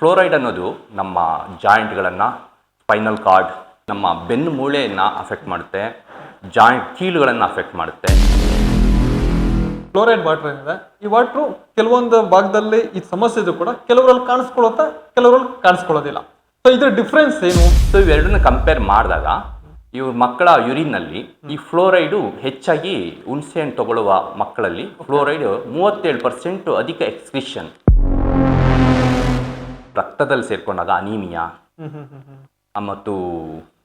Fluoride ಅನ್ನೋದು ನಮ್ಮ ಜಾಯಿಂಟ್ಗಳನ್ನು, spinal cord, ನಮ್ಮ ಬೆನ್ನು ಮೂಳೆಯನ್ನು ಅಫೆಕ್ಟ್ ಮಾಡುತ್ತೆ, ಜಾಯಿಂಟ್ ಕೀಲುಗಳನ್ನು ಅಫೆಕ್ಟ್ ಮಾಡುತ್ತೆ. ಫ್ಲೋರೈಡ್ ವಾಟರ್ ಏನಿದೆ, ಈ ವಾಟ್ರು ಕೆಲವೊಂದು ಭಾಗದಲ್ಲಿ ಈ ಸಮಸ್ಯೆ ಇದ್ರೂ ಕೂಡ ಕೆಲವರಲ್ಲಿ ಕಾಣಿಸ್ಕೊಳ್ಳುತ್ತೆ, ಕೆಲವರಲ್ಲಿ ಕಾಣಿಸ್ಕೊಳ್ಳೋದಿಲ್ಲ. ಸೊ ಇದ್ರ ಡಿಫ್ರೆನ್ಸ್ ಏನು? ಸೊ ಇವೆರಡನ್ನ ಕಂಪೇರ್ ಮಾಡಿದಾಗ ಇವ್ರ ಮಕ್ಕಳ ಯೂರಿನ್ನಲ್ಲಿ ಈ ಫ್ಲೋರೈಡು ಹೆಚ್ಚಾಗಿ ಹುಣಸೆ ಹಣ್ಣು ತಗೊಳ್ಳುವ ಮಕ್ಕಳಲ್ಲಿ ಫ್ಲೋರೈಡ್ 37% ಅಧಿಕ ಎಕ್ಸ್ಕ್ರಿಷನ್. ರಕ್ತದಲ್ಲಿ ಸೇರ್ಕೊಂಡಾಗ ಅನೀಮಿಯಾ ಮತ್ತು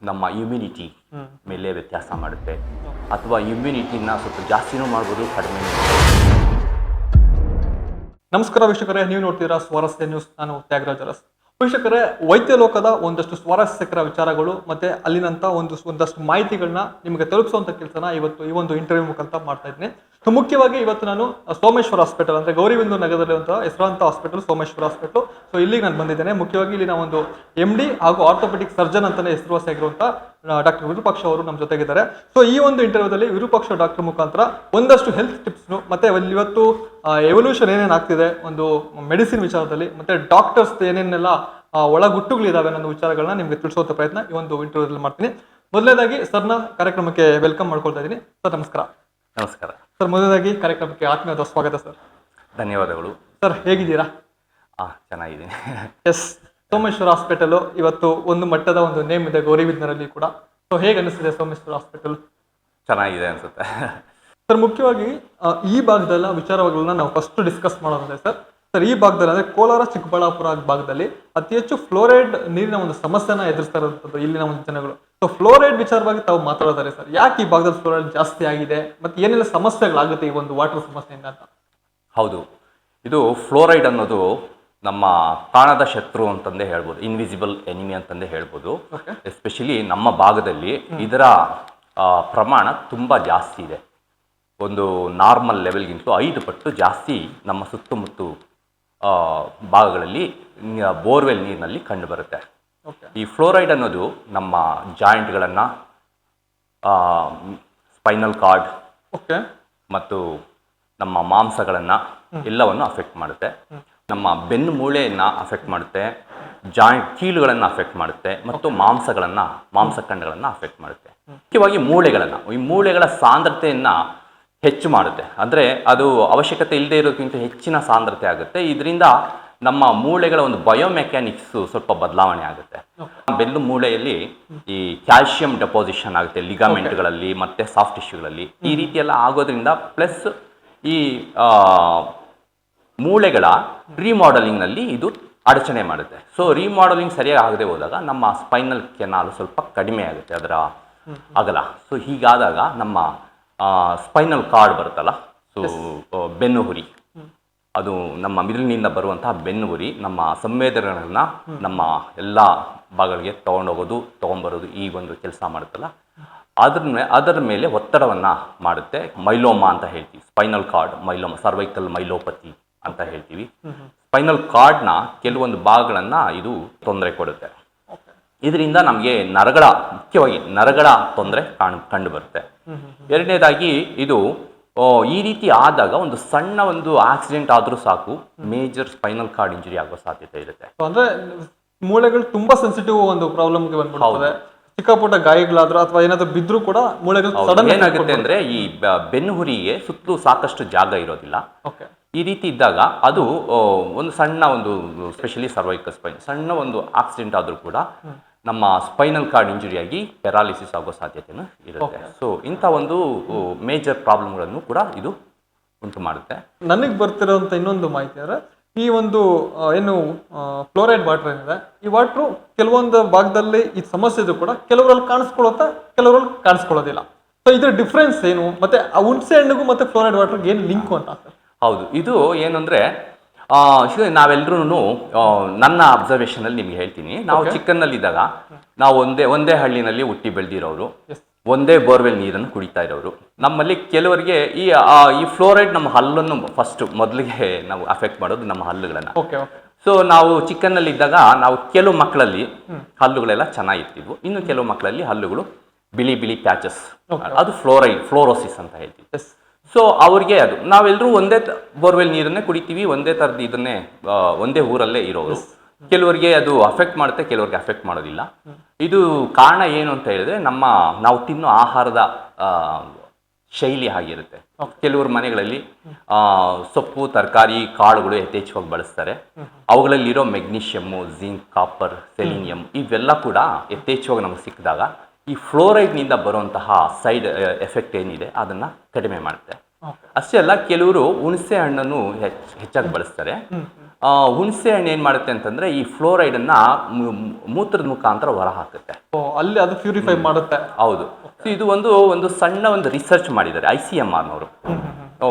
ನಮ್ಮ ಇಮ್ಯುನಿಟಿ ಮೇಲೆ ವ್ಯತ್ಯಾಸ ಮಾಡುತ್ತೆ. ಅಥವಾ ಇಮ್ಯುನಿಟಿನ ಸ್ವಲ್ಪ ಜಾಸ್ತಿನೂ ಮಾಡ್ಬೋದು, ಕಡಿಮೆ. ನಮಸ್ಕಾರ ವೀಕ್ಷಕರೇ, ನೀವು ನೋಡ್ತೀರಾ ಸ್ವಾರಸ್ಯ ನ್ಯೂಸ್. ನಾನು ತ್ಯಾಗರಾಜ್ ಅರಸ್. ವೀಕ್ಷಕರೇ, ವೈದ್ಯ ಲೋಕದ ಒಂದಷ್ಟು ಸ್ವಾರಸ್ಯಕರ ವಿಚಾರಗಳು ಮತ್ತೆ ಅಲ್ಲಿನಂತ ಒಂದಷ್ಟು ಮಾಹಿತಿಗಳನ್ನ ನಿಮಗೆ ತಲುಪಿಸುವಂತ ಕೆಲಸನ ಇವತ್ತು ಈ ಒಂದು ಇಂಟರ್ವ್ಯೂ ಮುಖಾಂತರ ಮಾಡ್ತಾ ಇದ್ದೀನಿ. ಸೊ ಮುಖ್ಯವಾಗಿ ಇವತ್ತು ನಾನು ಸೋಮೇಶ್ವರ ಹಾಸ್ಪಿಟಲ್ ಅಂದ್ರೆ ಗೌರಿಬಿದನೂರು ನಗರದಲ್ಲಿರುವಂತಹ ಹೆಸರಾಂತ ಹಾಸ್ಪಿಟಲ್ ಸೋಮೇಶ್ವರ ಹಾಸ್ಪಿಟಲ್. ಸೊ ಇಲ್ಲಿಗೆ ನಾನು ಬಂದಿದ್ದೇನೆ. ಮುಖ್ಯವಾಗಿ ಇಲ್ಲಿನ ಒಂದು MD ಹಾಗೂ ಆರ್ಥೋಪೆಡಿಕ್ ಸರ್ಜನ್ ಅಂತಾನೆ ಹೆಸರುವಾಸಿಯಾಗಿರುವಂತಹ ಡಾಕ್ಟರ್ ವಿರೂಪಾಕ್ಷ ಅವರು ನಮ್ಮ ಜೊತೆಗಿದ್ದಾರೆ. ಸೊ ಈ ಒಂದು ಇಂಟರ್ವ್ಯೂದಲ್ಲಿ ವಿರೂಪಾಕ್ಷ ಡಾಕ್ಟರ್ ಮುಖಾಂತರ ಒಂದಷ್ಟು ಹೆಲ್ತ್ ಟಿಪ್ಸ್ ಮತ್ತೆ ಇವತ್ತು ಎವಲ್ಯೂಷನ್ ಏನೇನು ಆಗ್ತಿದೆ ಒಂದು ಮೆಡಿಸಿನ್ ವಿಚಾರದಲ್ಲಿ, ಮತ್ತೆ ಡಾಕ್ಟರ್ಸ್ ಏನೇನೆಲ್ಲ ಒಳಗುಟ್ಟುಗಳಿದಾವೆ ಅನ್ನೋ ವಿಚಾರಗಳನ್ನ ನಿಮ್ಗೆ ತಿಳಿಸುವಂತ ಪ್ರಯತ್ನ ಈ ಒಂದು ಇಂಟರ್ವ್ಯೂದಲ್ಲಿ ಮಾಡ್ತೀನಿ. ಮೊದಲನೇದಾಗಿ ಸರ್ನ ಕಾರ್ಯಕ್ರಮಕ್ಕೆ ವೆಲ್ಕಮ್ ಮಾಡ್ಕೊಳ್ತಾ ಇದ್ದೀನಿ. ಸರ್ ನಮಸ್ಕಾರ. ನಮಸ್ಕಾರ ಸರ್, ಮೊದಲನೇದಾಗಿ ಕಾರ್ಯಕ್ರಮಕ್ಕೆ ಆತ್ಮೀಯವಾದ ಸ್ವಾಗತ ಸರ್. ಧನ್ಯವಾದಗಳು ಸರ್, ಹೇಗಿದ್ದೀರಾ? ಚೆನ್ನಾಗಿದ್ದೀನಿ. ಎಸ್, ಸೋಮೇಶ್ವರ ಹಾಸ್ಪಿಟಲ್ ಇವತ್ತು ಒಂದು ಮಟ್ಟದ ಒಂದು ನೇಮ್ ಇದೆ ಗೌರಿಬಿದನೂರಲ್ಲಿ ಕೂಡ. ಸೊ ಹೇಗೆ ಅನಿಸ್ತಿದೆ ಸೋಮೇಶ್ವರ ಹಾಸ್ಪಿಟಲ್? ಚೆನ್ನಾಗಿದೆ ಅನ್ಸುತ್ತೆ. ಸರ್, ಮುಖ್ಯವಾಗಿ ಈ ಭಾಗದಲ್ಲ ವಿಚಾರಗಳನ್ನ ನಾವು ಫಸ್ಟ್ ಡಿಸ್ಕಸ್ ಮಾಡೋದಂದ್ರೆ ಸರ್ ಈ ಭಾಗದಲ್ಲಿ ಅಂದ್ರೆ ಕೋಲಾರ ಚಿಕ್ಕಬಳ್ಳಾಪುರ ಭಾಗದಲ್ಲಿ ಅತಿ ಹೆಚ್ಚು ಫ್ಲೋರೈಡ್ ನೀರಿನ ಒಂದು ಸಮಸ್ಯೆನ ಎದುರಿಸ್ತಾ ಇರುವಂತದ್ದು ಇಲ್ಲಿನ ಒಂದು ಜನಗಳು. ಸೊ ಫ್ಲೋರೈಡ್ ವಿಚಾರವಾಗಿ ತಾವು ಮಾತಾಡೋದಾರೆ ಸರ್, ಯಾಕೆ ಈ ಭಾಗದಲ್ಲಿ ಫ್ಲೋರೈಡ್ ಜಾಸ್ತಿ ಆಗಿದೆ ಮತ್ತೆ ಏನೆಲ್ಲ ಸಮಸ್ಯೆಗಳಾಗುತ್ತೆ ಈ ಒಂದು ವಾಟರ್ ಸಮಸ್ಯೆಯಿಂದ ಅಂತ? ಹೌದು, ಇದು ಫ್ಲೋರೈಡ್ ಅನ್ನೋದು ನಮ್ಮ ಕಾಣದ ಶತ್ರು ಅಂತಂದೇ ಹೇಳ್ಬೋದು, ಇನ್ವಿಸಿಬಲ್ ಎನಿಮಿ ಅಂತಂದೇ ಹೇಳ್ಬೋದು. ಎಸ್ಪೆಷಲಿ ನಮ್ಮ ಭಾಗದಲ್ಲಿ ಇದರ ಪ್ರಮಾಣ ತುಂಬ ಜಾಸ್ತಿ ಇದೆ. ಒಂದು ನಾರ್ಮಲ್ ಲೆವೆಲ್ಗಿಂತಲೂ 5 ಪಟ್ಟು ಜಾಸ್ತಿ ನಮ್ಮ ಸುತ್ತಮುತ್ತ ಭಾಗಗಳಲ್ಲಿ ಬೋರ್ವೆಲ್ ನೀರಿನಲ್ಲಿ ಕಂಡುಬರುತ್ತೆ. ಈ ಫ್ಲೋರೈಡ್ ಅನ್ನೋದು ನಮ್ಮ ಜಾಯಿಂಟ್ಗಳನ್ನು, ಸ್ಪೈನಲ್ ಕಾರ್ಡ್ ಮತ್ತು ನಮ್ಮ ಮಾಂಸಗಳನ್ನು ಎಲ್ಲವನ್ನು ಅಫೆಕ್ಟ್ ಮಾಡುತ್ತೆ. ನಮ್ಮ ಬೆನ್ನು ಮೂಳೆಯನ್ನು ಅಫೆಕ್ಟ್ ಮಾಡುತ್ತೆ, ಜಾಯಿಂಟ್ ಕೀಲುಗಳನ್ನು ಅಫೆಕ್ಟ್ ಮಾಡುತ್ತೆ ಮತ್ತು ಮಾಂಸಖಂಡಗಳನ್ನು ಅಫೆಕ್ಟ್ ಮಾಡುತ್ತೆ. ಮುಖ್ಯವಾಗಿ ಈ ಮೂಳೆಗಳ ಸಾಂದ್ರತೆಯನ್ನು ಹೆಚ್ಚು ಮಾಡುತ್ತೆ. ಅಂದರೆ ಅದು ಅವಶ್ಯಕತೆ ಇಲ್ಲದೆ ಇರೋದಕ್ಕಿಂತ ಹೆಚ್ಚಿನ ಸಾಂದ್ರತೆ ಆಗುತ್ತೆ. ಇದರಿಂದ ನಮ್ಮ ಮೂಳೆಗಳ ಒಂದು ಬಯೋಮೆಕ್ಯಾನಿಕ್ಸು ಸ್ವಲ್ಪ ಬದಲಾವಣೆ ಆಗುತ್ತೆ. ಬೆನ್ನು ಮೂಳೆಯಲ್ಲಿ ಈ ಕ್ಯಾಲ್ಸಿಯಂ ಡೆಪೋಸಿಷನ್ ಆಗುತ್ತೆ ಲಿಗಾಮೆಂಟ್ಗಳಲ್ಲಿ ಮತ್ತು ಸಾಫ್ಟ್ ಟಿಶ್ಯೂಗಳಲ್ಲಿ. ಈ ರೀತಿ ಎಲ್ಲ ಆಗೋದ್ರಿಂದ ಪ್ಲಸ್ ಈ ಮೂಳೆಗಳ ರೀಮಾಡೆಲಿಂಗ್ನಲ್ಲಿ ಇದು ಅಡಚಣೆ ಮಾಡುತ್ತೆ. ಸೊ ರೀಮಾಡೆಲಿಂಗ್ ಸರಿಯಾಗಿ ಆಗದೆ ಹೋದಾಗ ನಮ್ಮ ಸ್ಪೈನಲ್ ಕೆನಾಲ್ ಸ್ವಲ್ಪ ಕಡಿಮೆ ಆಗುತ್ತೆ, ಅದರ ಅಗಲ. ಸೊ ಹೀಗಾದಾಗ ನಮ್ಮ ಸ್ಪೈನಲ್ ಕಾರ್ಡ್ ಬರುತ್ತಲ್ಲ, ಸೊ ಬೆನ್ನು ಹುರಿ, ಅದು ನಮ್ಮ ಮಿದುಳಿನಿಂದ ಬರುವಂತಹ ಬೆನ್ನು ಹುರಿ ನಮ್ಮ ಸಂವೇದನೆಗಳನ್ನ ನಮ್ಮ ಎಲ್ಲ ಭಾಗಗಳಿಗೆ ತೊಗೊಂಬರೋದು ಈ ಒಂದು ಕೆಲಸ ಮಾಡುತ್ತಲ್ಲ, ಅದರ ಮೇಲೆ ಒತ್ತಡವನ್ನು ಮಾಡುತ್ತೆ. ಮೈಲೋಮಾ ಅಂತ ಹೇಳ್ತೀವಿ, ಸ್ಪೈನಲ್ ಕಾರ್ಡ್ ಮೈಲೋಮಾ, ಸರ್ವೈಕಲ್ ಮೈಲೋಪತಿ ಅಂತ ಹೇಳ್ತೀವಿ. ಸ್ಪೈನಲ್ ಕಾರ್ಡ್ನ ಕೆಲವೊಂದು ಭಾಗಗಳನ್ನು ಇದು ತೊಂದರೆ ಕೊಡುತ್ತೆ. ಇದರಿಂದ ನಮಗೆ ಮುಖ್ಯವಾಗಿ ನರಗಳ ತೊಂದರೆ ಕಂಡು ಬರುತ್ತೆ. ಎರಡನೇದಾಗಿ ಇದು ಈ ರೀತಿ ಆದಾಗ ಒಂದು ಸಣ್ಣ ಒಂದು ಆಕ್ಸಿಡೆಂಟ್ ಆದರೂ ಸಾಕು, ಮೇಜರ್ ಸ್ಪೈನಲ್ ಕಾರ್ಡ್ ಇಂಜುರಿ ಆಗೋ ಸಾಧ್ಯತೆ ಇರುತ್ತೆ. ಅಂದ್ರೆ ಮೂಳೆಗಳು ತುಂಬಾ ಸೆನ್ಸಿಟಿವ್ ಒಂದು ಪ್ರಾಬ್ಲಮ್ಗೆ ಬಂದ್ಬಿಡುತ್ತೆ. ಚಿಕ್ಕ ಪುಟ್ಟ ಗಾಯಗಳಾದ್ರೂ ಅಥವಾ ಏನಾದ್ರೂ ಬಿದ್ರೂ ಕೂಡ ಮೂಳೆಗಳು ಸಡನ್ ಏನಾಗುತ್ತೆ ಅಂದ್ರೆ ಈ ಬೆನ್ನು ಹುರಿಗೆ ಸುತ್ತಲೂ ಸಾಕಷ್ಟು ಜಾಗ ಇರೋದಿಲ್ಲ. ಈ ರೀತಿ ಇದ್ದಾಗ ಅದು ಒಂದು ಸಣ್ಣ ಒಂದು ಸ್ಪೆಷಲಿ ಸರ್ವೈಕಲ್ ಸ್ಪೈನ್ ಸಣ್ಣ ಒಂದು ಆಕ್ಸಿಡೆಂಟ್ ಆದರೂ ಕೂಡ ನಮ್ಮ ಸ್ಪೈನಲ್ ಕಾರ್ಡ್ ಇಂಜುರಿ ಆಗಿ ಪ್ಯಾರಾಲಿಸಿಸ್ ಆಗೋ ಸಾಧ್ಯತೆನೂ ಇರುತ್ತೆ. ಸೊ ಇಂಥ ಒಂದು ಮೇಜರ್ ಪ್ರಾಬ್ಲಮ್ಗಳನ್ನು ಕೂಡ ಇದು ಉಂಟು ಮಾಡುತ್ತೆ. ನನಗೆ ಬರ್ತಿರೋಂಥ ಇನ್ನೊಂದು ಮಾಹಿತಿ ಅಂದರೆ ಈ ಒಂದು ಏನು ಫ್ಲೋರೈಡ್ ವಾಟರ್ ಏನಿದೆ, ಈ ವಾಟ್ರು ಕೆಲವೊಂದು ಭಾಗದಲ್ಲಿ ಈ ಸಮಸ್ಯೆ ಇದ್ರೂ ಕೂಡ ಕೆಲವರಲ್ಲಿ ಕಾಣಿಸ್ಕೊಳ್ಳುತ್ತೆ, ಕೆಲವರಲ್ಲಿ ಕಾಣಿಸ್ಕೊಳ್ಳೋದಿಲ್ಲ. ಸೊ ಇದ್ರ ಡಿಫ್ರೆನ್ಸ್ ಏನು, ಮತ್ತೆ ಆ ಹುಣಸೆ ಹಣ್ಣಿಗೂ ಮತ್ತೆ ಫ್ಲೋರೈಡ್ ವಾಟರ್ಗೆ ಏನು ಲಿಂಕು ಅಂತ? ಹೌದು, ಇದು ಏನಂದ್ರೆ ನಾವೆಲ್ಲರೂ ನನ್ನ ಅಬ್ಸರ್ವೇಷನಲ್ಲಿ ನಿಮ್ಗೆ ಹೇಳ್ತೀನಿ. ನಾವು ಚಿಕ್ಕನ್ನಲ್ಲಿದ್ದಾಗ ನಾವು ಒಂದೇ ಹಳ್ಳಿನಲ್ಲಿ ಹುಟ್ಟಿ ಬೆಳೆದಿರೋರು, ಒಂದೇ ಬೋರ್ವೆಲ್ ನೀರನ್ನು ಕುಡಿತಾ ಇರೋರು. ನಮ್ಮಲ್ಲಿ ಕೆಲವರಿಗೆ ಈ ಫ್ಲೋರೈಡ್ ನಮ್ಮ ಹಲ್ಲನ್ನು ಮೊದಲಿಗೆ ನಾವು ಅಫೆಕ್ಟ್ ಮಾಡೋದು ನಮ್ಮ ಹಲ್ಲುಗಳನ್ನು. ಸೊ ನಾವು ಚಿಕ್ಕನ್ನಲ್ಲಿದ್ದಾಗ ನಾವು ಕೆಲವು ಮಕ್ಕಳಲ್ಲಿ ಹಲ್ಲುಗಳೆಲ್ಲ ಚೆನ್ನಾಗಿರ್ತಿದ್ವು, ಇನ್ನು ಕೆಲವು ಮಕ್ಕಳಲ್ಲಿ ಹಲ್ಲುಗಳು ಬಿಳಿ ಪ್ಯಾಚಸ್, ಅದು ಫ್ಲೋರೋಸಿಸ್ ಅಂತ ಹೇಳ್ತೀವಿ. ಸೊ ಅವ್ರಿಗೆ ನಾವೆಲ್ಲರೂ ಒಂದೇ ಬೋರ್ವೆಲ್ ನೀರನ್ನೇ ಕುಡಿತೀವಿ, ಒಂದೇ ಥರದ್ದು ಇದನ್ನೇ ಒಂದೇ ಊರಲ್ಲೇ ಇರೋರು. ಕೆಲವರಿಗೆ ಅದು ಅಫೆಕ್ಟ್ ಮಾಡುತ್ತೆ, ಕೆಲವರಿಗೆ ಅಫೆಕ್ಟ್ ಮಾಡೋದಿಲ್ಲ. ಇದು ಕಾರಣ ಏನು ಅಂತ ಹೇಳಿದ್ರೆ ನಾವು ತಿನ್ನೋ ಆಹಾರದ ಶೈಲಿ ಆಗಿರುತ್ತೆ. ಕೆಲವರು ಮನೆಗಳಲ್ಲಿ ಸೊಪ್ಪು ತರಕಾರಿ ಕಾಳುಗಳು ಯಥೇಚ್ಛವಾಗಿ ಬಳಸ್ತಾರೆ. ಅವುಗಳಲ್ಲಿರೋ ಮೆಗ್ನೀಷಿಯಮ್ಮು, ಜಿಂಕ್, ಕಾಪರ್, ಸೆಲಿನಿಯಂ ಇವೆಲ್ಲ ಕೂಡ ಯಥೇಚ್ಛವಾಗಿ ನಮಗೆ ಸಿಕ್ಕಿದಾಗ ಈ ಫ್ಲೋರೈಡ್ನಿಂದ ಬರುವಂತಹ ಸೈಡ್ ಎಫೆಕ್ಟ್ ಏನಿದೆ ಅದನ್ನು ಕಡಿಮೆ ಮಾಡುತ್ತೆ. ಅಷ್ಟೇ ಅಲ್ಲ, ಕೆಲವರು ಹುಣಸೆ ಹಣ್ಣನ್ನು ಹೆಚ್ಚಾಗಿ ಬಳಸ್ತಾರೆ. ಹುಣಸೆ ಹಣ್ಣು ಏನು ಮಾಡುತ್ತೆ ಅಂತಂದ್ರೆ ಈ ಫ್ಲೋರೈಡನ್ನು ಮೂತ್ರದ ಮುಖಾಂತರ ಹೊರ ಹಾಕುತ್ತೆ. ಅಲ್ಲಿ ಅದು ಪ್ಯೂರಿಫೈ ಮಾಡುತ್ತೆ. ಹೌದು. ಸೊ ಇದು ಒಂದು ಸಣ್ಣ ಒಂದು ರಿಸರ್ಚ್ ಮಾಡಿದ್ದಾರೆ ICMRನವರು,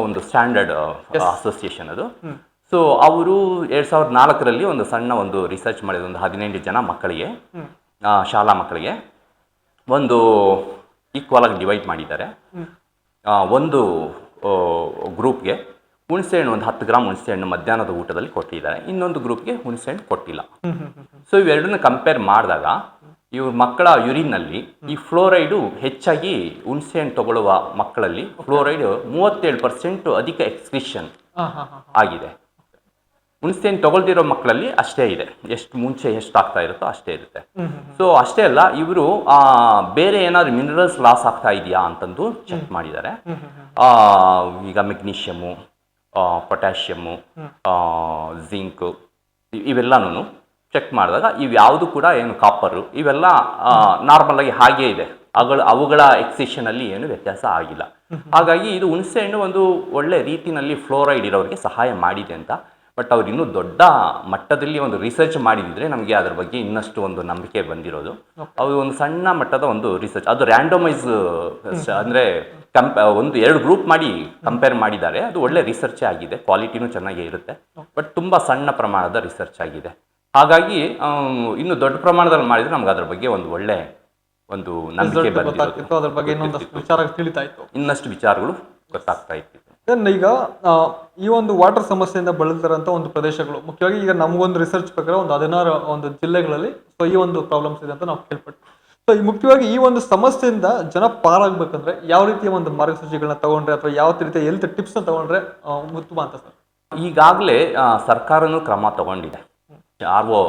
ಒಂದು ಸ್ಟ್ಯಾಂಡರ್ಡ್ ಅಸೋಸಿಯೇಷನ್ ಅದು. ಸೊ ಅವರು 2004ರಲ್ಲಿ ಒಂದು ಸಣ್ಣ ಒಂದು ರಿಸರ್ಚ್ ಮಾಡಿದ್ರು. ಒಂದು 18 ಜನ ಮಕ್ಕಳಿಗೆ, ಶಾಲಾ ಮಕ್ಕಳಿಗೆ ಒಂದು ಈಕ್ವಲ್ ಆಗಿ ಡಿವೈಡ್ ಮಾಡಿದ್ದಾರೆ. ಒಂದು ಗ್ರೂಪ್ಗೆ ಹುಣಸೆ ಹಣ್ಣು ಒಂದು 10 ಗ್ರಾಮ್ ಹುಣಸೆ ಹಣ್ಣು ಮಧ್ಯಾಹ್ನದ ಊಟದಲ್ಲಿ ಕೊಟ್ಟಿದ್ದಾರೆ, ಇನ್ನೊಂದು ಗ್ರೂಪ್ಗೆ ಹುಣಸೆ ಹಣ್ಣು ಕೊಟ್ಟಿಲ್ಲ. ಸೊ ಇವೆರಡನ್ನ ಕಂಪೇರ್ ಮಾಡಿದಾಗ ಇವ್ರ ಮಕ್ಕಳ ಯುರಿನ್ನಲ್ಲಿ ಈ ಫ್ಲೋರೈಡು ಹೆಚ್ಚಾಗಿ ಹುಣಸೆ ಹಣ್ಣು ತಗೊಳ್ಳುವ ಮಕ್ಕಳಲ್ಲಿ ಫ್ಲೋರೈಡ್ 37% ಅಧಿಕ ಎಕ್ಸ್ಕ್ರಿಷನ್ ಆಗಿದೆ. ಹುಣಸೆ ಹಣ್ಣು ತಗೊಳ್ದಿರೋ ಮಕ್ಕಳಲ್ಲಿ ಅಷ್ಟೇ ಇದೆ, ಮುಂಚೆ ಎಷ್ಟು ಆಗ್ತಾ ಇರುತ್ತೋ ಅಷ್ಟೇ ಇರುತ್ತೆ. ಸೊ ಅಷ್ಟೇ ಅಲ್ಲ, ಇವರು ಬೇರೆ ಏನಾದ್ರು ಮಿನರಲ್ಸ್ ಲಾಸ್ ಆಗ್ತಾ ಇದೆಯಾ ಅಂತಂದು ಚೆಕ್ ಮಾಡಿದ್ದಾರೆ. ಈಗ ಮೆಗ್ನೀಷಿಯಮು, ಪೊಟ್ಯಾಷಿಯಮ್ಮು, ಜಿಂಕ್ ಇವೆಲ್ಲನೂ ಚೆಕ್ ಮಾಡಿದಾಗ ಇವ್ಯಾವುದು ಕೂಡ ಏನು ಕಾಪರು ಇವೆಲ್ಲ ನಾರ್ಮಲ್ ಆಗಿ ಹಾಗೇ ಇದೆ. ಅವುಗಳ ಎಕ್ಸಿಷನಲ್ಲಿ ಏನು ವ್ಯತ್ಯಾಸ ಆಗಿಲ್ಲ. ಹಾಗಾಗಿ ಇದು ಹುಣಸೆ ಹಣ್ಣು ಒಂದು ಒಳ್ಳೆ ರೀತಿಯಲ್ಲಿ ಫ್ಲೋರೈಡ್ ಇರೋರಿಗೆ ಸಹಾಯ ಮಾಡಿದೆ ಅಂತ. ಬಟ್ ಅವ್ರು ಇನ್ನೂ ದೊಡ್ಡ ಮಟ್ಟದಲ್ಲಿ ಒಂದು ರಿಸರ್ಚ್ ಮಾಡಿದ್ರೆ ನಮಗೆ ಅದ್ರ ಬಗ್ಗೆ ಇನ್ನಷ್ಟು ಒಂದು ನಂಬಿಕೆ ಬಂದಿರೋದು. ಅವರು ಒಂದು ಸಣ್ಣ ಮಟ್ಟದ ಒಂದು ರಿಸರ್ಚ್, ಅದು ರ್ಯಾಂಡಮೈಸ್ ಅಂದರೆ ಒಂದು 2 ಗ್ರೂಪ್ ಮಾಡಿ ಕಂಪೇರ್ ಮಾಡಿದ್ದಾರೆ. ಅದು ಒಳ್ಳೆ ರಿಸರ್ಚ್ ಆಗಿದೆ, ಕ್ವಾಲಿಟಿನೂ ಚೆನ್ನಾಗೇ ಇರುತ್ತೆ. ಬಟ್ ತುಂಬ ಸಣ್ಣ ಪ್ರಮಾಣದ ರಿಸರ್ಚ್ ಆಗಿದೆ. ಹಾಗಾಗಿ ಇನ್ನು ದೊಡ್ಡ ಪ್ರಮಾಣದಲ್ಲಿ ಮಾಡಿದ್ರೆ ನಮ್ಗೆ ಅದ್ರ ಬಗ್ಗೆ ಒಂದು ಒಳ್ಳೆ ಒಂದು ನಂಬಿಕೆ ಬಂದಿತ್ತು, ಅದ್ರ ಬಗ್ಗೆ ವಿಚಾರ ತಿಳಿತಾ ಇತ್ತು, ಇನ್ನಷ್ಟು ವಿಚಾರಗಳು ಗೊತ್ತಾಗ್ತಾ ಇತ್ತು. ಈಗ ಈ ಒಂದು ವಾಟರ್ ಸಮಸ್ಯೆಯಿಂದ ಬಳಲ್ತಿರೋಂಥ ಒಂದು ಪ್ರದೇಶಗಳು, ಮುಖ್ಯವಾಗಿ ಈಗ ನಮಗೊಂದು ರಿಸರ್ಚ್ ಪ್ರಕಾರ ಒಂದು 16 ಒಂದು ಜಿಲ್ಲೆಗಳಲ್ಲಿ ಸೊ ಈ ಒಂದು ಪ್ರಾಬ್ಲಮ್ಸ್ ಇದೆ ಅಂತ ನಾವು ಕೇಳ್ಪಟ್ಟು. ಸೊ ಮುಖ್ಯವಾಗಿ ಈ ಒಂದು ಸಮಸ್ಯೆಯಿಂದ ಜನ ಪಾರಾಗಬೇಕಂದ್ರೆ ಯಾವ ರೀತಿಯ ಒಂದು ಮಾರ್ಗಸೂಚಿಗಳನ್ನ ತಗೊಂಡ್ರೆ ಅಥವಾ ಯಾವ ರೀತಿಯ ಹೆಲ್ತ್ ಟಿಪ್ಸ್ನ ತಗೊಂಡ್ರೆ ಉತ್ತಮ ಅಂತ ಸರ್? ಈಗಾಗಲೇ ಸರ್ಕಾರನೂ ಕ್ರಮ ತಗೊಂಡಿದೆ. RO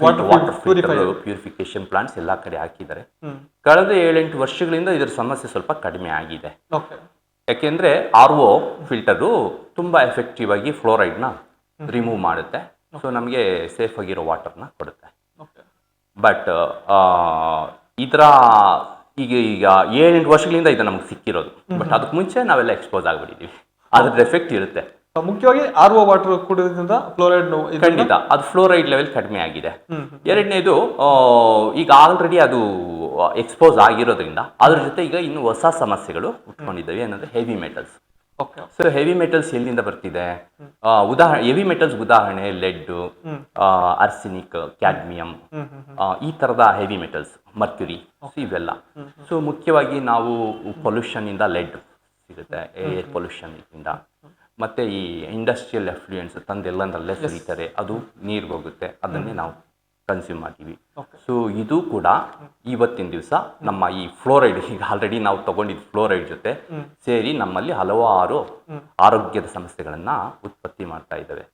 ವಾಟರ್ ಪ್ಯೂರಿಫಿಕೇಶನ್ ಪ್ಲಾಂಟ್ಸ್ ಎಲ್ಲ ಕಡೆ ಹಾಕಿದ್ದಾರೆ. ಕಳೆದ 7-8 ವರ್ಷಗಳಿಂದ ಇದರ ಸಮಸ್ಯೆ ಸ್ವಲ್ಪ ಕಡಿಮೆ ಆಗಿದೆ. ಯಾಕೆಂದರೆ RO ಫಿಲ್ಟರು ತುಂಬ ಎಫೆಕ್ಟಿವ್ ಆಗಿ ಫ್ಲೋರೈಡ್ನ ರಿಮೂವ್ ಮಾಡುತ್ತೆ. ಸೊ ನಮಗೆ ಸೇಫ್ ಆಗಿರೋ ವಾಟರ್ನ ಕೊಡುತ್ತೆ. ಬಟ್ ಇದರ ಈಗ 7-8 ವರ್ಷಗಳಿಂದ ಇದು ನಮ್ಗೆ ಸಿಕ್ಕಿರೋದು. ಬಟ್ ಅದಕ್ಕೆ ಮುಂಚೆ ನಾವೆಲ್ಲ ಎಕ್ಸ್ಪೋಸ್ ಆಗಿಬಿಟ್ಟಿದ್ದೀವಿ. ಅದ್ರದ್ದು ಎಫೆಕ್ಟ್ ಇರುತ್ತೆ. ಮುಖ್ಯವಾಗಿ RO ವಾಟರ್ ಕುಡಿಯೋದ್ರಿಂದ ಫ್ಲೋರೈಡ್ ಖಂಡಿತ ಅದು ಫ್ಲೋರೈಡ್ ಲೆವೆಲ್ ಕಡಿಮೆ ಆಗಿದೆ. ಎರಡನೇದು, ಈಗ ಆಲ್ರೆಡಿ ಅದು ಎಕ್ಸ್ಪೋಸ್ ಆಗಿರೋದ್ರಿಂದ ಅದ್ರ ಜೊತೆ ಈಗ ಇನ್ನು ಹೊಸ ಸಮಸ್ಯೆಗಳು ಉಟ್ಕೊಂಡಿದ್ದಾವೆ. ಏನಂದ್ರೆ heavy metals. So heavy metals ಎಲ್ಲಿಂದ ಬರ್ತಿದೆ? ಹೆವಿ ಮೆಟಲ್ಸ್ ಉದಾಹರಣೆ ಲೆಡ್, ಆರ್ಸೆನಿಕ್, ಕ್ಯಾಡ್ಮಿಯಂ, ಈ ತರದ ಹೆವಿ ಮೆಟಲ್ಸ್, ಮರ್ಕ್ಯುರಿ, ಇವೆಲ್ಲ. ಸೊ ಮುಖ್ಯವಾಗಿ ನಾವು ಪೊಲ್ಯೂಷನ್ ಇಂದ ಲೆಡ್ ಸಿಗುತ್ತೆ, ಏರ್ ಪೊಲ್ಯೂಷನ್ ಇಂದ. ಮತ್ತು ಈ ಇಂಡಸ್ಟ್ರಿಯಲ್ ಎಫ್ಲೂಯೆನ್ಸ್ ತಂದೆಲ್ಲಂದರಲ್ಲೇ ಸುರಿತಾರೆ, ಅದು ನೀರಿಗೆ ಹೋಗುತ್ತೆ, ಅದನ್ನೇ ನಾವು ಕನ್ಸ್ಯೂಮ್ ಮಾಡ್ತೀವಿ. ಸೊ ಇದು ಕೂಡ ಇವತ್ತಿನ ದಿವಸ ನಮ್ಮ ಈ ಫ್ಲೋರೈಡ್, ಈಗ ಆಲ್ರೆಡಿ ನಾವು ತಗೊಂಡಿದ್ದ ಫ್ಲೋರೈಡ್ ಜೊತೆ ಸೇರಿ ನಮ್ಮಲ್ಲಿ ಹಲವಾರು ಆರೋಗ್ಯದ ಸಮಸ್ಯೆಗಳನ್ನು ಉತ್ಪತ್ತಿ ಮಾಡ್ತಾ ಇದ್ದಾವೆ.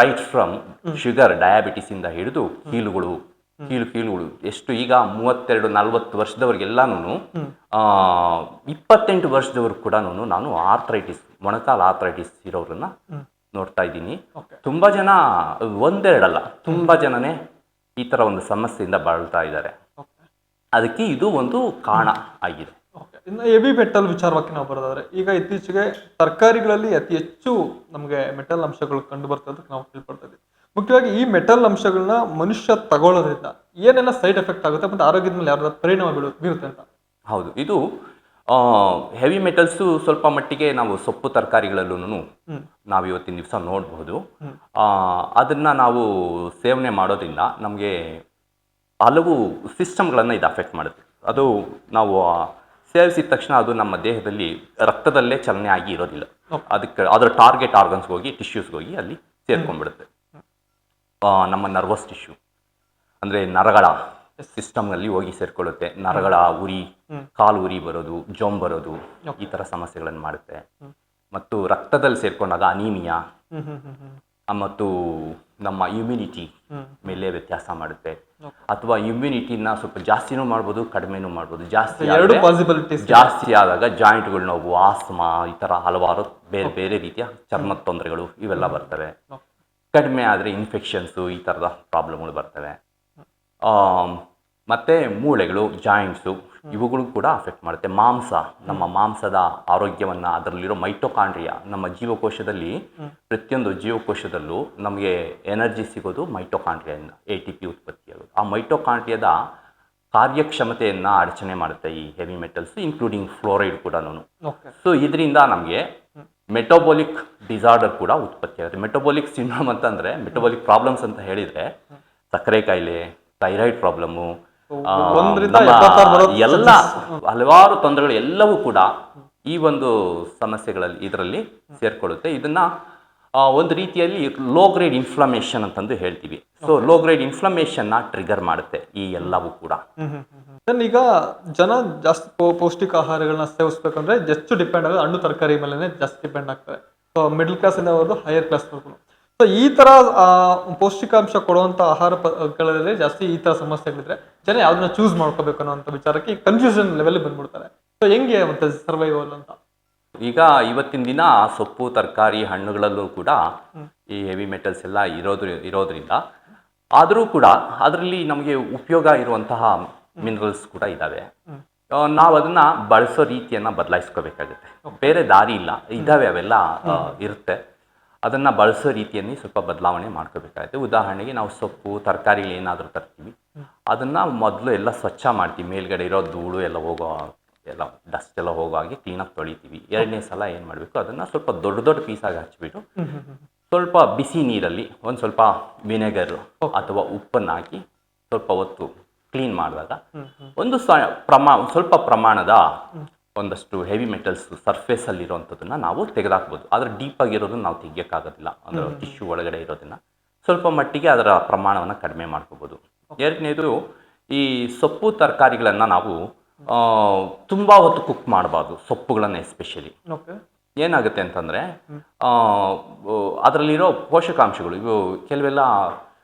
ರೈಟ್ ಫ್ರಮ್ ಶುಗರ್, ಡಯಾಬಿಟಿಸ್ ಇಂದ ಹಿಡಿದು ಕೀಲುಗಳು ಎಷ್ಟು ಈಗ 32-40 ವರ್ಷದವ್ರಿಗೆಲ್ಲಾನು 28 ವರ್ಷದವ್ರಿಗೆ ಕೂಡ ನಾನು ಆರ್ಥರೈಟಿಸ್, ಮೊಣಕಾಲು ಆರ್ಥರೈಟಿಸ್ ಇರೋರನ್ನ ನೋಡ್ತಾ ಇದ್ದೀನಿ. ತುಂಬಾ ಜನ, ಒಂದೆರಡಲ್ಲ, ತುಂಬಾ ಜನನೇ ಈ ತರ ಒಂದು ಸಮಸ್ಯೆಯಿಂದ ಬಳಲ್ತಾ ಇದ್ದಾರೆ. ಅದಕ್ಕೆ ಇದು ಒಂದು ಕಾರಣ ಆಗಿದೆ. ಇನ್ನು ಹೆವಿ ಮೆಟಲ್ ವಿಚಾರವಾಗಿ ನಾವು ಬರೋದಾದ್ರೆ, ಈಗ ಇತ್ತೀಚೆಗೆ ತರಕಾರಿಗಳಲ್ಲಿ ಅತಿ ಹೆಚ್ಚು ನಮಗೆ ಮೆಟಲ್ ಅಂಶಗಳು ಕಂಡು ಬರ್ತದೆ ನಾವು ತಿಳ್ಕೊಳ್ತಾ ಇದ್ದೀವಿ. ಮುಖ್ಯವಾಗಿ ಈ ಮೆಟಲ್ ಅಂಶಗಳನ್ನ ಮನುಷ್ಯ ತಗೊಳ್ಳೋದ್ರಿಂದ ಏನೆಲ್ಲ ಸೈಡ್ ಎಫೆಕ್ಟ್ ಆಗುತ್ತೆ ಮತ್ತು ಆರೋಗ್ಯದ ಮೇಲೆ ಯಾವ ಪರಿಣಾಮ ಬೀರುತ್ತೆ ಅಂತ? ಹೌದು, ಇದು ಹೆವಿ ಮೆಟಲ್ಸು ಸ್ವಲ್ಪ ಮಟ್ಟಿಗೆ ನಾವು ಸೊಪ್ಪು ತರಕಾರಿಗಳಲ್ಲೂ ನಾವು ಇವತ್ತಿನ ದಿವಸ ನೋಡಬಹುದು. ಅದನ್ನು ನಾವು ಸೇವನೆ ಮಾಡೋದ್ರಿಂದ ನಮಗೆ ಹಲವು ಸಿಸ್ಟಮ್ಗಳನ್ನು ಇದು ಅಫೆಕ್ಟ್ ಮಾಡುತ್ತೆ. ಅದು ನಾವು ಸೇವಿಸಿದ ತಕ್ಷಣ ಅದು ನಮ್ಮ ದೇಹದಲ್ಲಿ ರಕ್ತದಲ್ಲೇ ಚಲನೆ ಆಗಿ ಇರೋದಿಲ್ಲ. ಅದರ ಟಾರ್ಗೆಟ್ ಆರ್ಗನ್ಸ್ಗೆ ಹೋಗಿ, ಟಿಶ್ಯೂಸ್ಗೆ ಹೋಗಿ ಅಲ್ಲಿ ಸೇರ್ಕೊಂಡ್ಬಿಡುತ್ತೆ. ನಮ್ಮ ನರ್ವಸ್ ಟಿಶ್ಯೂ ಅಂದರೆ ನರಗಳ ಸಿಸ್ಟಮ್ನಲ್ಲಿ ಹೋಗಿ ಸೇರ್ಕೊಳ್ಳುತ್ತೆ. ನರಗಳ ಉರಿ, ಕಾಲು ಉರಿ ಬರೋದು, ಜೊಂಬ್ ಬರೋದು, ಈ ಥರ ಸಮಸ್ಯೆಗಳನ್ನು ಮಾಡುತ್ತೆ. ಮತ್ತು ರಕ್ತದಲ್ಲಿ ಸೇರ್ಕೊಂಡಾಗ ಅನೀಮಿಯಾ ಮತ್ತು ನಮ್ಮ ಇಮ್ಯುನಿಟಿ ಮೇಲೆ ವ್ಯತ್ಯಾಸ ಮಾಡುತ್ತೆ. ಅಥವಾ ಇಮ್ಯುನಿಟಿನ ಸ್ವಲ್ಪ ಜಾಸ್ತಿನೂ ಮಾಡ್ಬೋದು, ಕಡಿಮೆನೂ ಮಾಡ್ಬೋದು. ಎರಡು ಪಾಸಿಬಿಲಿಟೀಸ್. ಜಾಸ್ತಿ ಆದಾಗ ಜಾಯಿಂಟ್ಗಳು ನೋವು, ಆಸ್ತಮಾ, ಈ ಥರ ಹಲವಾರು ಬೇರೆ ಬೇರೆ ರೀತಿಯ ಚರ್ಮದ ತೊಂದರೆಗಳು ಇವೆಲ್ಲ ಬರ್ತವೆ. ಕಡಿಮೆ ಆದರೆ ಇನ್ಫೆಕ್ಷನ್ಸು, ಈ ಥರದ ಪ್ರಾಬ್ಲಮ್ಗಳು ಬರ್ತವೆ. ಮತ್ತು ಮೂಳೆಗಳು, ಜಾಯಿಂಟ್ಸು ಇವುಗಳು ಕೂಡ ಅಫೆಕ್ಟ್ ಮಾಡುತ್ತೆ. ನಮ್ಮ ಮಾಂಸದ ಆರೋಗ್ಯವನ್ನು, ಅದರಲ್ಲಿರೋ ಮೈಟೊಕಾಂಡ್ರಿಯಾ, ನಮ್ಮ ಜೀವಕೋಶದಲ್ಲಿ ಪ್ರತಿಯೊಂದು ಜೀವಕೋಶದಲ್ಲೂ ನಮಗೆ ಎನರ್ಜಿ ಸಿಗೋದು ಮೈಟೊಕಾಂಡ್ರಿಯಿಂದ, ATP ಉತ್ಪತ್ತಿಯಾಗೋದು. ಆ ಮೈಟೊಕಾಂಡ್ರಿಯಾದ ಕಾರ್ಯಕ್ಷಮತೆಯನ್ನು ಅಡಚಣೆ ಮಾಡುತ್ತೆ ಈ ಹೆವಿ ಮೆಟಲ್ಸ್, ಇನ್ಕ್ಲೂಡಿಂಗ್ ಫ್ಲೋರೈಡ್ ಕೂಡ. ಸೊ ಇದರಿಂದ ನಮಗೆ ಮೆಟಬಾಲಿಕ್ ಡಿಸಾರ್ಡರ್ ಕೂಡ ಉತ್ಪತ್ತಿ ಆಗುತ್ತೆ. ಮೆಟಬಾಲಿಕ್ ಸಿಂಡ್ರೋಮ್ ಅಂತಂದರೆ, ಮೆಟಬಾಲಿಕ್ ಪ್ರಾಬ್ಲಮ್ಸ್ ಅಂತ ಹೇಳಿದರೆ ಸಕ್ಕರೆ ಕಾಯಿಲೆ, ಥೈರಾಯ್ಡ್ ಪ್ರಾಬ್ಲಮ್ಮು, ಎಲ್ಲ ಹಲವಾರು ತೊಂದರೆಗಳು ಎಲ್ಲವೂ ಕೂಡ ಈ ಒಂದು ಸಮಸ್ಯೆಗಳಲ್ಲಿ ಇದರಲ್ಲಿ ಸೇರ್ಕೊಳ್ಳುತ್ತೆ. ಇದನ್ನ ಒಂದು ರೀತಿಯಲ್ಲಿ ಲೋ ಗ್ರೇಡ್ ಇನ್ಫ್ಲಮೇಷನ್ ಅಂತಂದು ಹೇಳ್ತೀವಿ. ಸೊ ಲೋ ಗ್ರೇಡ್ ಇನ್ಫ್ಲಮೇಷನ್ನ ಟ್ರಿಗರ್ ಮಾಡುತ್ತೆ ಈ ಎಲ್ಲವೂ ಕೂಡ. ಈಗ ಜನ ಜಾಸ್ತಿ ಪೌಷ್ಟಿಕ ಆಹಾರಗಳನ್ನ ಸೇವಿಸ್ಬೇಕಂದ್ರೆ ಹೆಚ್ಚು ಡಿಪೆಂಡ್ ಆಗೋದು ಹಣ್ಣು ತರಕಾರಿ ಮೇಲೆ ಜಾಸ್ತಿ ಡಿಪೆಂಡ್ ಆಗ್ತದೆ. ಸೊ ಮಿಡಲ್ ಕ್ಲಾಸ್ ಇಂದ ಹೋಗೋದು ಹೈಯರ್ ಕ್ಲಾಸ್ ವರ್ಗು. ಸೊ ಈ ತರ ಪೌಷ್ಟಿಕಾಂಶ ಕೊಡುವಂತ ಆಹಾರಗಳಲ್ಲಿ ಜಾಸ್ತಿ ಈ ತರ ಸಮಸ್ಯೆಗಳಿದ್ರೆ ಜನ ಯಾವ್ದನ್ನ ಚೂಸ್ ಮಾಡ್ಕೋಬೇಕು ಅನ್ನೋ ವಿಚಾರಕ್ಕೆ ಕನ್ಫ್ಯೂಷನ್ ಲೆವೆಲ್ ಬಂದ್ಬಿಡ್ತಾರೆ. ಸೊ ಹೆಂಗೆ ಮತ್ತೆ ಸರ್ವೈವಲ್ ಅಂತ? ಈಗ ಇವತ್ತಿನ ದಿನ ಸೊಪ್ಪು, ತರಕಾರಿ, ಹಣ್ಣುಗಳಲ್ಲೂ ಕೂಡ ಈ ಹೆವಿ ಮೆಟಲ್ಸ್ ಎಲ್ಲ ಇರೋದ್ರಿಂದ, ಆದರೂ ಕೂಡ ಅದರಲ್ಲಿ ನಮಗೆ ಉಪಯೋಗ ಇರುವಂತಹ ಮಿನರಲ್ಸ್ ಕೂಡ ಇದ್ದಾವೆ. ನಾವು ಅದನ್ನ ಬಳಸೋ ರೀತಿಯನ್ನು ಬದಲಾಯಿಸ್ಕೋಬೇಕಾಗುತ್ತೆ. ಬೇರೆ ದಾರಿ ಇಲ್ಲ, ಇದ್ದಾವೆ, ಅವೆಲ್ಲ ಇರುತ್ತೆ. ಅದನ್ನು ಬಳಸೋ ರೀತಿಯಲ್ಲಿ ಸ್ವಲ್ಪ ಬದಲಾವಣೆ ಮಾಡ್ಕೋಬೇಕಾಗುತ್ತೆ. ಉದಾಹರಣೆಗೆ ನಾವು ಸೊಪ್ಪು, ತರಕಾರಿಗಳು ಏನಾದರೂ ತರ್ತೀವಿ, ಅದನ್ನು ಮೊದಲು ಎಲ್ಲ ಸ್ವಚ್ಛ ಮಾಡ್ತೀವಿ. ಮೇಲ್ಗಡೆ ಇರೋ ಧೂಳು ಎಲ್ಲ ಡಸ್ಟ್ ಎಲ್ಲ ಹೋಗೋ ಹಾಗೆ ಕ್ಲೀನಾಗಿ ತೊಳಿತೀವಿ. ಎರಡನೇ ಸಲ ಏನು ಮಾಡಬೇಕು, ಅದನ್ನು ಸ್ವಲ್ಪ ದೊಡ್ಡ ದೊಡ್ಡ ಪೀಸಾಗಿ ಹಚ್ಬಿಟ್ಟು ಸ್ವಲ್ಪ ಬಿಸಿ ನೀರಲ್ಲಿ ಒಂದು ಸ್ವಲ್ಪ ವಿನೆಗರ್ ಅಥವಾ ಉಪ್ಪನ್ನು ಹಾಕಿ ಸ್ವಲ್ಪ ಹೊತ್ತು ಕ್ಲೀನ್ ಮಾಡಿದಾಗ ಒಂದು ಸ್ವಲ್ಪ ಪ್ರಮಾಣದ ಒಂದಷ್ಟು ಹೆವಿ ಮೆಟಲ್ಸ್ ಸರ್ಫೇಸಲ್ಲಿರೋವಂಥದ್ದನ್ನು ನಾವು ತೆಗೆದಾಕ್ಬೋದು. ಆದರೆ ಡೀಪಾಗಿರೋದನ್ನು ನಾವು ತೆಗಿಯೋಕ್ಕಾಗೋದಿಲ್ಲ. ಅಂದರೆ ಟಿಶ್ಯೂ ಒಳಗಡೆ ಇರೋದನ್ನು ಸ್ವಲ್ಪ ಮಟ್ಟಿಗೆ ಅದರ ಪ್ರಮಾಣವನ್ನು ಕಡಿಮೆ ಮಾಡ್ಕೋಬೋದು. ಎರಡನೇದು, ಈ ಸೊಪ್ಪು ತರಕಾರಿಗಳನ್ನು ನಾವು ತುಂಬ ಹೊತ್ತು ಕುಕ್ ಮಾಡಬಾರ್ದು. ಸೊಪ್ಪುಗಳನ್ನು ಎಸ್ಪೆಷಲಿ ಏನಾಗುತ್ತೆ ಅಂತಂದರೆ, ಅದರಲ್ಲಿರೋ ಪೋಷಕಾಂಶಗಳು ಇವು ಕೆಲವೆಲ್ಲ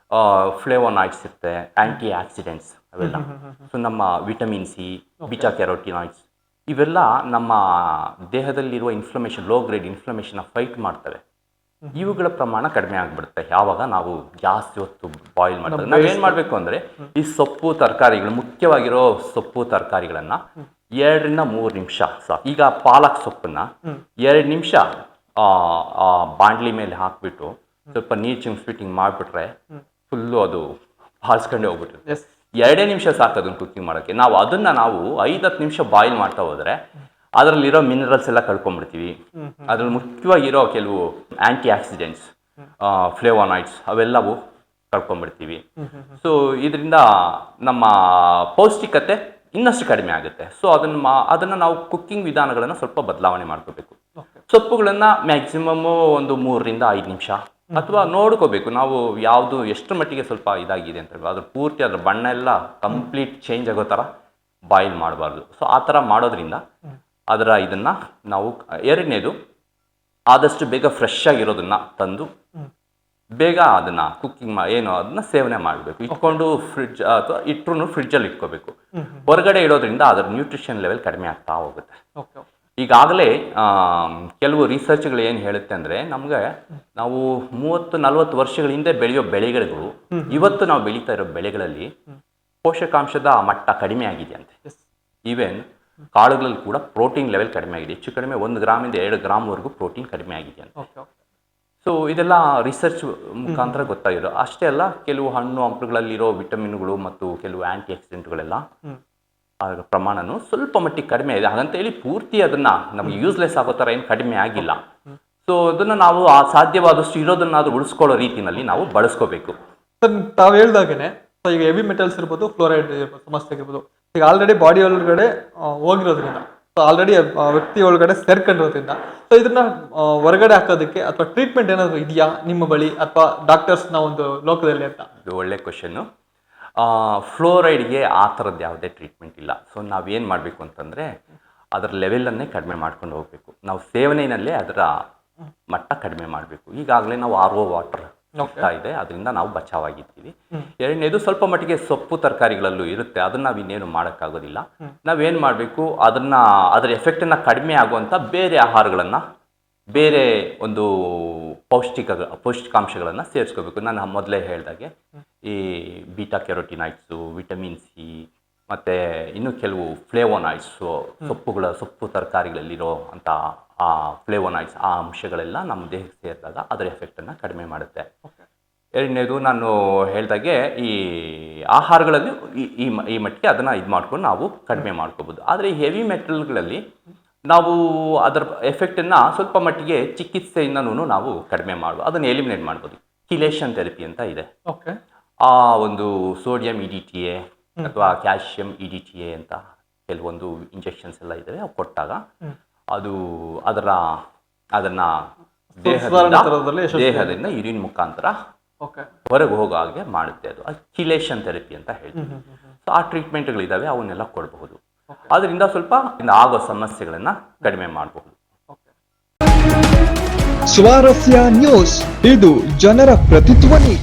ಫ್ಲೇವೋನಾಯ್ಡ್ಸ್ ಇರುತ್ತೆ, ಆ್ಯಂಟಿ ಆಕ್ಸಿಡೆಂಟ್ಸ್ ಅವೆಲ್ಲ. ಸೊ ನಮ್ಮ ವಿಟಮಿನ್ ಸಿ, ಬೀಟಾ ಕ್ಯಾರೋಟಿನಾಯ್ಡ್ಸ್ ಇವೆಲ್ಲ ನಮ್ಮ ದೇಹದಲ್ಲಿರುವ ಇನ್ಫ್ಲಮೇಷನ್, ಲೋ ಗ್ರೇಡ್ ಇನ್ಫ್ಲಮೇಷನ್ನ ಫೈಟ್ ಮಾಡ್ತವೆ. ಇವುಗಳ ಪ್ರಮಾಣ ಕಡಿಮೆ ಆಗಿಬಿಡುತ್ತೆ ಯಾವಾಗ ನಾವು ಜಾಸ್ತಿ ಹೊತ್ತು ಬಾಯ್ಲ್ ಮಾಡ್ತೇವೆ. ನಾವು ಏನು ಮಾಡಬೇಕು ಅಂದರೆ, ಈ ಸೊಪ್ಪು ತರಕಾರಿಗಳು, ಮುಖ್ಯವಾಗಿರೋ ಸೊಪ್ಪು ತರಕಾರಿಗಳನ್ನು 2 ರಿಂದ 3 ನಿಮಿಷ ಸಾಕು. ಈಗ ಪಾಲಕ್ ಸೊಪ್ಪನ್ನು 2 ನಿಮಿಷ ಬಾಂಡ್ಲಿ ಮೇಲೆ ಹಾಕ್ಬಿಟ್ಟು ಸ್ವಲ್ಪ ನೀರು ಚಿಮ್ಸ್ಬಿಟ್ಟು ಹಿಂಗೆ ಮಾಡಿಬಿಟ್ರೆ ಫುಲ್ಲು ಅದು ಬಾಳ್ಸ್ಕೊಂಡೇ ಹೋಗ್ಬಿಟ್ಟಿರುತ್ತೆ. 2 ನಿಮಿಷ ಸಾಕು ಅದನ್ನು ಕುಕ್ಕಿಂಗ್ ಮಾಡೋಕ್ಕೆ. ನಾವು ಅದನ್ನು 5-10 ನಿಮಿಷ ಬಾಯ್ಲ್ ಮಾಡ್ತಾ ಹೋದರೆ ಅದರಲ್ಲಿರೋ ಮಿನರಲ್ಸ್ ಎಲ್ಲ ಕಳ್ಕೊಂಡ್ಬಿಡ್ತೀವಿ. ಅದ್ರಲ್ಲಿ ಮುಖ್ಯವಾಗಿರೋ ಕೆಲವು ಆ್ಯಂಟಿ ಆಕ್ಸಿಡೆಂಟ್ಸ್, ಫ್ಲೇವೋನಾಯ್ಡ್ಸ್ ಅವೆಲ್ಲವೂ ಕಳ್ಕೊಂಡ್ಬಿಡ್ತೀವಿ. ಸೊ ಇದರಿಂದ ನಮ್ಮ ಪೌಷ್ಟಿಕತೆ ಇನ್ನಷ್ಟು ಕಡಿಮೆ ಆಗುತ್ತೆ. ಸೊ ಅದನ್ನು ನಾವು ಕುಕ್ಕಿಂಗ್ ವಿಧಾನಗಳನ್ನು ಸ್ವಲ್ಪ ಬದಲಾವಣೆ ಮಾಡ್ಕೋಬೇಕು. ಸೊಪ್ಪುಗಳನ್ನು ಮ್ಯಾಕ್ಸಿಮಮ್ಮು ಒಂದು 3 ರಿಂದ 5 ನಿಮಿಷ ಅಥವಾ ನೋಡ್ಕೋಬೇಕು ನಾವು ಯಾವುದು ಎಷ್ಟು ಮಟ್ಟಿಗೆ ಸ್ವಲ್ಪ ಇದಾಗಿದೆ ಅಂತ. ಅದ್ರ ಪೂರ್ತಿ ಅದ್ರ ಬಣ್ಣ ಎಲ್ಲ ಕಂಪ್ಲೀಟ್ ಚೇಂಜ್ ಆಗೋ ಥರ ಬಾಯ್ಲ್ ಮಾಡಬಾರ್ದು. ಸೊ ಆ ಥರ ಮಾಡೋದ್ರಿಂದ ಇದನ್ನು ನಾವು, ಎರಡನೇದು, ಆದಷ್ಟು ಬೇಗ ಫ್ರೆಶ್ ಆಗಿರೋದನ್ನು ತಂದು ಬೇಗ ಅದನ್ನು ಕುಕ್ಕಿಂಗ್ ಅದನ್ನು ಸೇವನೆ ಮಾಡಬೇಕು. ಇಟ್ಕೊಂಡು ಅಥವಾ ಇಟ್ಟರು ಫ್ರಿಡ್ಜಲ್ಲಿ ಇಟ್ಕೋಬೇಕು. ಹೊರಗಡೆ ಇಡೋದ್ರಿಂದ ಅದರ ನ್ಯೂಟ್ರಿಷನ್ ಲೆವೆಲ್ ಕಡಿಮೆ ಆಗ್ತಾ ಹೋಗುತ್ತೆ. ಈಗಾಗಲೇ ಕೆಲವು ರಿಸರ್ಚ್ಗಳು ಏನು ಹೇಳುತ್ತೆ ಅಂದರೆ, ನಾವು 30-40 ವರ್ಷಗಳ ಹಿಂದೆ ಬೆಳೆಯೋ ಬೆಳೆಗಳಿಗೂ ಇವತ್ತು ನಾವು ಬೆಳೀತಾ ಇರೋ ಬೆಳೆಗಳಲ್ಲಿ ಪೋಷಕಾಂಶದ ಮಟ್ಟ ಕಡಿಮೆ ಆಗಿದೆ ಅಂತೆ. ಈವನ್ ಕಾಳುಗಳಲ್ಲಿ ಕೂಡ ಪ್ರೋಟೀನ್ ಲೆವೆಲ್ ಕಡಿಮೆ ಆಗಿದೆ. ಹೆಚ್ಚು ಕಡಿಮೆ 1 ಗ್ರಾಮಿಂದ 2 ಗ್ರಾಮ್ವರೆಗೂ ಪ್ರೋಟೀನ್ ಕಡಿಮೆ ಆಗಿದೆ ಅಂತ. ಸೊ ಇದೆಲ್ಲ ರಿಸರ್ಚ್ ಮುಖಾಂತರ ಗೊತ್ತಾಗಿರೋ. ಅಷ್ಟೇ ಅಲ್ಲ, ಕೆಲವು ಹಣ್ಣು ಹಂಪಲುಗಳಲ್ಲಿರೋ ವಿಟಮಿನ್ಗಳು ಮತ್ತು ಕೆಲವು ಆ್ಯಂಟಿ ಆಕ್ಸಿಡೆಂಟ್ಗಳೆಲ್ಲ ಅದರ ಪ್ರಮಾಣನೂ ಸ್ವಲ್ಪ ಮಟ್ಟಿಗೆ ಕಡಿಮೆ ಇದೆ. ಹಾಗಂತೇಳಿ ಪೂರ್ತಿ ಅದನ್ನು ನಮಗೆ ಯೂಸ್ಲೆಸ್ ಆಗೋ ಥರ ಏನು ಕಡಿಮೆ ಆಗಿಲ್ಲ. ಸೊ ಅದನ್ನು ನಾವು ಸಾಧ್ಯವಾದಷ್ಟು ಇರೋದನ್ನಾದರೂ ಉಳಿಸ್ಕೊಳ್ಳೋ ರೀತಿಯಲ್ಲಿ ನಾವು ಬಳಸ್ಕೋಬೇಕು. ಸರ್, ತಾವು ಹೇಳ್ದಾಗೇನೆ ಈಗ ಹೆವಿ ಮೆಟಲ್ಸ್ ಇರ್ಬೋದು, ಫ್ಲೋರೈಡ್ ಸಮಸ್ಯೆ ಇರ್ಬೋದು, ಈಗ ಆಲ್ರೆಡಿ ಬಾಡಿ ಒಳಗಡೆ ಹೋಗಿರೋದ್ರಿಂದ, ಸೊ ಆಲ್ರೆಡಿ ವ್ಯಕ್ತಿ ಒಳಗಡೆ ಸೇರ್ಕೊಂಡಿರೋದ್ರಿಂದ, ಸೊ ಇದನ್ನ ಹೊರಗಡೆ ಹಾಕೋದಕ್ಕೆ ಅಥವಾ ಟ್ರೀಟ್ಮೆಂಟ್ ಏನಾದರೂ ಇದೆಯಾ ನಿಮ್ಮ ಬಳಿ ಅಥವಾ ಡಾಕ್ಟರ್ಸ್ನ ಒಂದು ಲೋಕದಲ್ಲಿ ಅಂತ? ಇದು ಒಳ್ಳೆ ಕ್ವಶನ್ನು. ಫ್ಲೋರೈಡ್ಗೆ ಆ ಥರದ್ದು ಯಾವುದೇ ಟ್ರೀಟ್ಮೆಂಟ್ ಇಲ್ಲ. ಸೊ ನಾವೇನು ಮಾಡಬೇಕು ಅಂತಂದರೆ, ಅದರ ಲೆವೆಲನ್ನೇ ಕಡಿಮೆ ಮಾಡ್ಕೊಂಡು ಹೋಗಬೇಕು. ನಾವು ಸೇವನೆಯಲ್ಲೇ ಅದರ ಮಟ್ಟ ಕಡಿಮೆ ಮಾಡಬೇಕು. ಈಗಾಗಲೇ ನಾವು RO ವಾಟರ್ ಓಕೆ ಇದೆ, ಅದರಿಂದ ನಾವು ಬಚಾವಾಗಿರ್ತೀವಿ. ಎರಡನೇದು ಸ್ವಲ್ಪ ಮಟ್ಟಿಗೆ ಸೊಪ್ಪು ತರಕಾರಿಗಳಲ್ಲೂ ಇರುತ್ತೆ, ಅದನ್ನ ನಾವಿನ್ನೇನು ಮಾಡೋಕ್ಕಾಗೋದಿಲ್ಲ. ನಾವೇನು ಮಾಡಬೇಕು, ಅದರ ಎಫೆಕ್ಟನ್ನು ಕಡಿಮೆ ಆಗುವಂಥ ಬೇರೆ ಆಹಾರಗಳನ್ನು, ಬೇರೆ ಒಂದು ಪೌಷ್ಟಿಕಾಂಶಗಳನ್ನು ಸೇರಿಸ್ಕೋಬೇಕು. ನಾನು ಮೊದಲೇ ಹೇಳ್ದಾಗೆ ಈ ಬೀಟಾ ಕೆರೋಟಿನಾಯ್ಡ್ಸು, ವಿಟಮಿನ್ ಸಿ, ಮತ್ತು ಇನ್ನು ಕೆಲವು ಫ್ಲೇವೋನಾಯ್ಡ್ಸು, ಸೊಪ್ಪು ತರಕಾರಿಗಳಲ್ಲಿರೋ ಅಂಥ ಆ ಫ್ಲೇವೋನಾಯ್ಡ್ಸ್, ಆ ಅಂಶಗಳೆಲ್ಲ ನಮ್ಮ ದೇಹಕ್ಕೆ ಸೇರಿದಾಗ ಅದರ ಎಫೆಕ್ಟನ್ನು ಕಡಿಮೆ ಮಾಡುತ್ತೆ. ಎರಡನೇದು ನಾನು ಹೇಳ್ದಾಗೆ ಈ ಆಹಾರಗಳಲ್ಲಿ ಈ ಮಟ್ಟಿಗೆ ಅದನ್ನು ಇದು ಮಾಡ್ಕೊಂಡು ನಾವು ಕಡಿಮೆ ಮಾಡ್ಕೋಬೋದು. ಆದರೆ ಹೆವಿ ಮೆಟಲ್ಗಳಲ್ಲಿ ನಾವು ಅದರ ಎಫೆಕ್ಟನ್ನು ಸ್ವಲ್ಪ ಮಟ್ಟಿಗೆ ಚಿಕಿತ್ಸೆಯಿಂದನೂ ನಾವು ಕಡಿಮೆ ಮಾಡ್ಬೋದು, ಅದನ್ನು ಎಲಿಮಿನೇಟ್ ಮಾಡ್ಬೋದು. ಕಿಲೇಷನ್ ಥೆರಪಿ ಅಂತ ಇದೆ. ಓಕೆ ಆ ಒಂದು ಸೋಡಿಯಂ EDTA ಅಥವಾ ಕ್ಯಾಲ್ಶಿಯಂ EDTA ಅಂತ ಕೆಲವೊಂದು ಇಂಜೆಕ್ಷನ್ಸ್ ಎಲ್ಲ ಇದ್ದಾವೆ, ಅವು ಕೊಟ್ಟಾಗ ಅದು ಅದನ್ನು ದೇಹದಿಂದ ಯೂರಿನ್ ಮುಖಾಂತರ ಹೊರಗೆ ಹೋಗೋ ಹಾಗೆ ಮಾಡುತ್ತೆ. ಅದು ಕಿಲೇಷನ್ ಥೆರಪಿ ಅಂತ ಹೇಳ್ತೀವಿ. ಸೊ ಆ ಟ್ರೀಟ್ಮೆಂಟ್ಗಳಿದ್ದಾವೆ, ಅವನ್ನೆಲ್ಲ ಕೊಡಬಹುದು. ಅದರಿಂದ ಸ್ವಲ್ಪ ಆಗೋ ಸಮಸ್ಯೆಗಳನ್ನು ಕಡಿಮೆ ಮಾಡಬಹುದು. ಸ್ವಾರಸ್ಯ ನ್ಯೂಸ್, ಇದು ಜನರ ಪ್ರತಿಧ್ವನಿ.